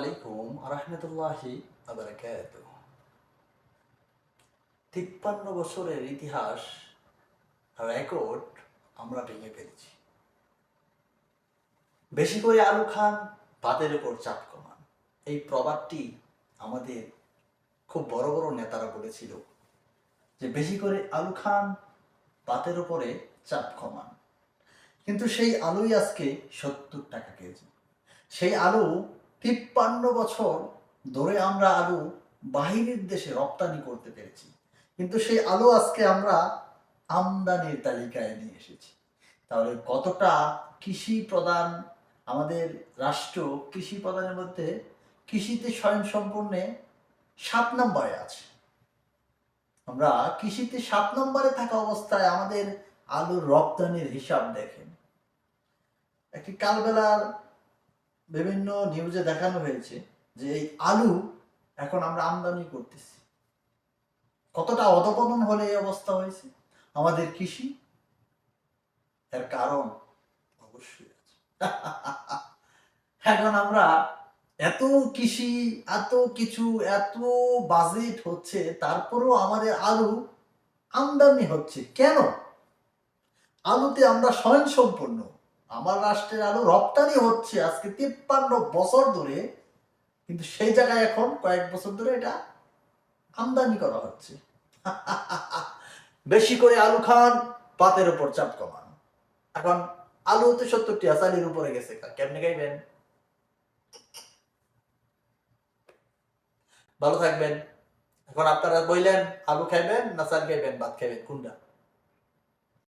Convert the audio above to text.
আলাইকুম আরহামতুল্লাহি আবরাকাতুহ। ৫৩ বছরের ইতিহাস রেকর্ড আমরা ভেঙে ফেলেছি। বেশি করে আলু খান, ভাতের উপর চাপ কমান। এই প্রবাদটি আমাদের খুব বড় বড় নেতারা বলেছিল যে বেশি করে আলু খান, ভাতের উপরে চাপ কমান। কিন্তু সেই আলুই আজকে ৭০ টাকা কেজি। সেই আলু ৫৩ বছর ধরে আমরা আলু বাহিরের দেশে রপ্তানি করতে পেরেছি, কিন্তু সেই আলু আজকে আমরা আমদানির তালিকায় নিয়ে এসেছি। তাহলে কতটা কৃষি প্রধান আমাদের রাষ্ট্র, কৃষি প্রধানের মধ্যে কৃষিতে স্বয়ংসম্পূর্ণে ৭ নম্বরে আছে। আমরা কৃষিতে ৭ নম্বরে থাকা অবস্থায় আমাদের আলুর রপ্তানির হিসাব দেখেন। একটি কালবেলার বিভিন্ন নিউজে দেখানো হয়েছে যে এই আলু এখন আমরা আমদানি করতেছি। কতটা অধপতন হলে এই অবস্থা হয়েছে আমাদের কৃষি? এর কারণ অবশ্যই আছে। এখন আমরা এত কৃষি, এত কিছু, এত বাজেট হচ্ছে, তারপরেও আমাদের আলু আমদানি হচ্ছে কেন? আলুতে আমরা স্বয়ংসম্পূর্ণ। আমার রাষ্ট্রের আলু রপ্তানি হচ্ছে আজকে ৫৩ বছর ধরে, কিন্তু সেই জায়গায় এখন কয়েক বছর ধরে এটা আমদানি করা হচ্ছে। বেশি করে আলু খান, ভাতের উপর চাপ কমান। এখন আলু হতে ৭০ টাকা চালের উপরে গেছে, কেমনে খাইবেন? ভালো থাকবেন। এখন আপনারা বললেন আলু খাইবেন না চাল খাইবেন, ভাত খাইবেন, কোনটা?